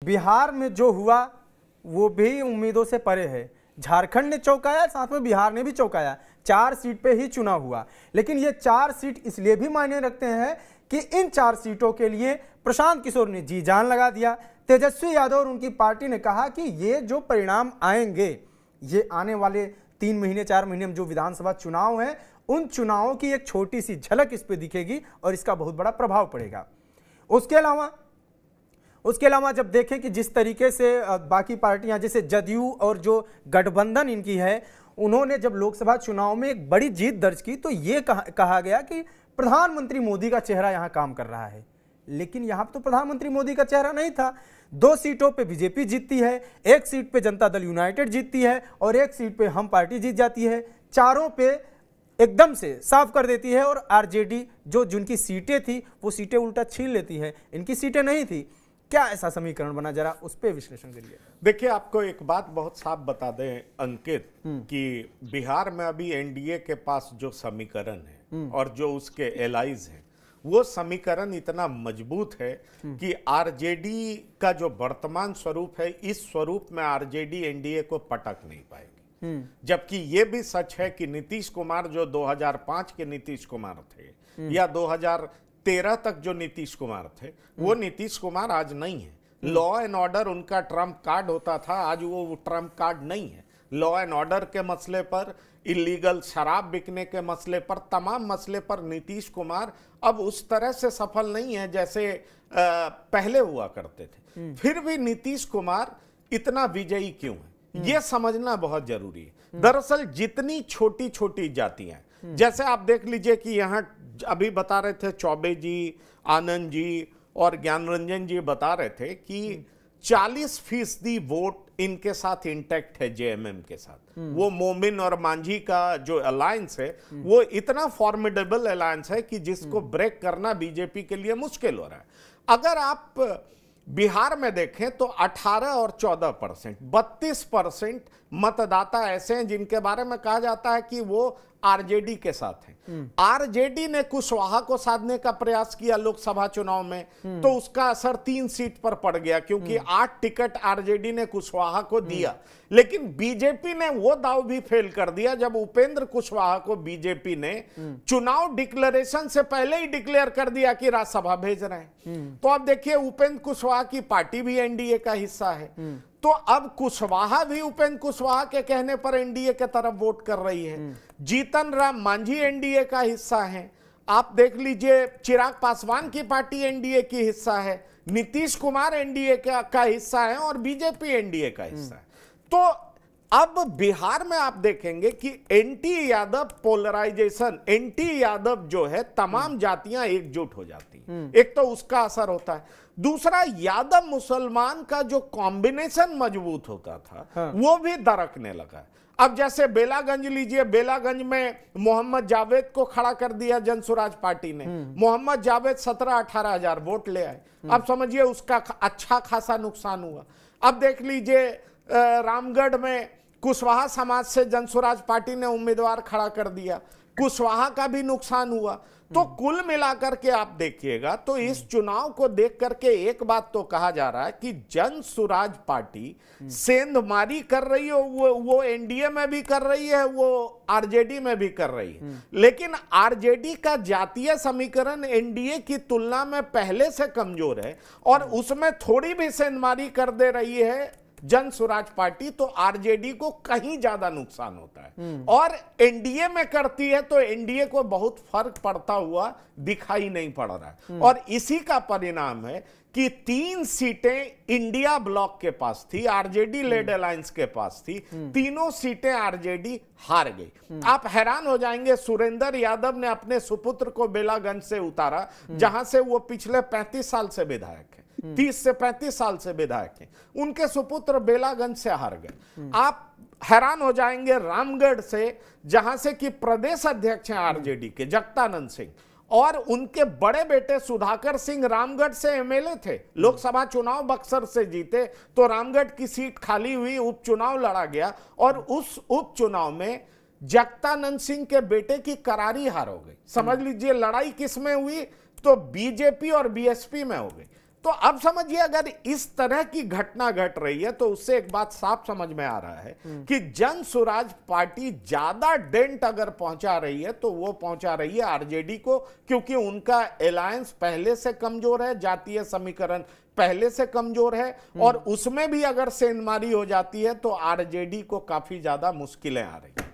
बिहार में जो हुआ वो भी उम्मीदों से परे है। झारखंड ने चौंकाया, साथ में बिहार ने भी चौंकाया। 4 सीट पे ही चुनाव हुआ, लेकिन ये 4 सीट इसलिए भी मायने रखते हैं कि इन 4 सीटों के लिए प्रशांत किशोर ने जी जान लगा दिया। तेजस्वी यादव और उनकी पार्टी ने कहा कि ये जो परिणाम आएंगे, ये आने वाले 3 महीने 4 महीने में जो विधानसभा चुनाव हैं, उन चुनावों की एक छोटी सी झलक इस पे दिखेगी और इसका बहुत बड़ा प्रभाव पड़ेगा। उसके अलावा जब देखें कि जिस तरीके से बाकी पार्टियां जैसे जदयू और जो गठबंधन इनकी है, उन्होंने जब लोकसभा चुनाव में एक बड़ी जीत दर्ज की तो ये कहा गया कि प्रधानमंत्री मोदी का चेहरा यहां काम कर रहा है। लेकिन यहां तो प्रधानमंत्री मोदी का चेहरा नहीं था। 2 सीटों पे बीजेपी जीतती है, 1 सीट पे जनता दल यूनाइटेड जीतती है और 1 सीट पे हम पार्टी जीत जाती है। 4 पे एकदम से साफ कर देती है और आरजेडी जो जिनकी सीटें थी वो सीटें उल्टा छीन लेती है, इनकी सीटें नहीं थी। क्या ऐसा समीकरण बना, जरा उस पर विश्लेषण करिए। देखिए, आपको एक बात बहुत साफ बता दें अंकित, कि बिहार में अभी एनडीए के पास जो समीकरण है और जो उसके एलाइज हैं, वो समीकरण इतना मजबूत है कि आरजेडी का जो वर्तमान स्वरूप है, इस स्वरूप में आरजेडी एनडीए को पटक नहीं पाएगी। जबकि ये भी सच है कि नीतीश कुमार जो 2005 के नीतीश कुमार थे या 2013 तक जो नीतीश कुमार थे, वो नीतीश कुमार आज नहीं है। लॉ एंड ऑर्डर उनका ट्रम्प कार्ड होता था, आज वो ट्रम्प कार्ड नहीं है। लॉ एंड ऑर्डर के मसले पर, इलीगल शराब बिकने के मसले पर, तमाम मसले पर नीतीश कुमार अब उस तरह से सफल नहीं है जैसे पहले हुआ करते थे। फिर भी नीतीश कुमार इतना विजयी क्यों है, यह समझना बहुत जरूरी है। दरअसल जितनी छोटी छोटी जातियां, जैसे आप देख लीजिए कि यहाँ अभी बता रहे थे चौबे जी, आनंद जी और ज्ञान रंजन जी बता रहे थे कि 40% वोट इनके साथ इंटैक्ट है जेएमएम के साथ। वो मोमिन और मांझी का जो अलायंस है वो इतना फॉर्मिडेबल अलायंस है कि जिसको ब्रेक करना बीजेपी के लिए मुश्किल हो रहा है। अगर आप बिहार में देखें तो 18 और 14%, 32% मतदाता ऐसे हैं जिनके बारे में कहा जाता है कि वो आरजेडी के साथ हैं। आरजेडी ने कुशवाहा को साधने का प्रयास किया लोकसभा चुनाव में, तो उसका असर 3 सीट पर पड़ गया क्योंकि 8 टिकट आरजेडी ने कुशवाहा को दिया। लेकिन बीजेपी ने वो दाव भी फेल कर दिया जब उपेंद्र कुशवाहा को बीजेपी ने चुनाव डिक्लेरेशन से पहले ही डिक्लेयर कर दिया कि राज्यसभा भेज रहे हैं। तो अब देखिए, उपेंद्र कुशवाहा की पार्टी भी एनडीए का हिस्सा है, तो अब कुशवाहा भी उपेंद्र कुशवाहा के कहने पर एनडीए के तरफ वोट कर रही है। जीतन राम मांझी एनडीए का हिस्सा है। आप देख लीजिए, चिराग पासवान की पार्टी एनडीए की हिस्सा है, नीतीश कुमार एनडीए का हिस्सा है और बीजेपी एनडीए का हिस्सा है। तो अब बिहार में आप देखेंगे कि anti Yadav polarization, anti Yadav जो है, तमाम जातियां एकजुट हो जाती हैं। एक तो उसका असर होता है, दूसरा यादव मुसलमान का जो कॉम्बिनेशन मजबूत होता था वो भी दरकने लगा। अब जैसे बेलागंज लीजिए, बेलागंज में मोहम्मद जावेद को खड़ा कर दिया जन स्वराज पार्टी ने। मोहम्मद जावेद 17-18 हजार वोट ले आए। अब समझिए उसका अच्छा खासा नुकसान हुआ। अब देख लीजिए, रामगढ़ में कुशवाहा समाज से जन स्वराज पार्टी ने उम्मीदवार खड़ा कर दिया, कुशवाहा का भी नुकसान हुआ। तो कुल मिलाकर के आप देखिएगा तो इस चुनाव को देख करके एक बात तो कहा जा रहा है कि जन स्वराज पार्टी सेंधमारी कर रही है, वो एनडीए में भी कर रही है, वो आरजेडी में भी कर रही है। लेकिन आरजेडी का जातीय समीकरण एनडीए की तुलना में पहले से कमजोर है और उसमें थोड़ी भी सेंधमारी कर दे रही है जन स्वराज पार्टी, तो आरजेडी को कहीं ज्यादा नुकसान होता है। और एनडीए में करती है तो एनडीए को बहुत फर्क पड़ता हुआ दिखाई नहीं पड़ रहा है। और इसी का परिणाम है कि 3 सीटें इंडिया ब्लॉक के पास थी, आरजेडी लेड अलायंस के पास थी, तीनों सीटें आरजेडी हार गई। आप हैरान हो जाएंगे, सुरेंद्र यादव ने अपने सुपुत्र को बेलागंज से उतारा जहां से वो पिछले 35 साल से विधायक है, 30 से 35 साल से विधायक हैं, उनके सुपुत्र बेलागंज से हार गए। आप हैरान हो जाएंगे रामगढ़ से, जहां से कि प्रदेश अध्यक्ष हैं आरजेडी के जगतानंद सिंह, और उनके बड़े बेटे सुधाकर सिंह रामगढ़ से एमएलए थे, लोकसभा चुनाव बक्सर से जीते, तो रामगढ़ की सीट खाली हुई, उपचुनाव लड़ा गया और उस उपचुनाव में जगतानंद सिंह के बेटे की करारी हार हो गई। समझ लीजिए लड़ाई किसमें हुई, तो बीजेपी और बीएसपी में हो गई। तो अब समझिए अगर इस तरह की घटना घट रही है तो उससे एक बात साफ समझ में आ रहा है कि जन स्वराज पार्टी ज्यादा डेंट अगर पहुंचा रही है तो वो पहुंचा रही है आरजेडी को, क्योंकि उनका अलायंस पहले से कमजोर है, जातीय समीकरण पहले से कमजोर है, और उसमें भी अगर सेंधमारी हो जाती है तो आरजेडी को काफी ज्यादा मुश्किलें आ रही हैं।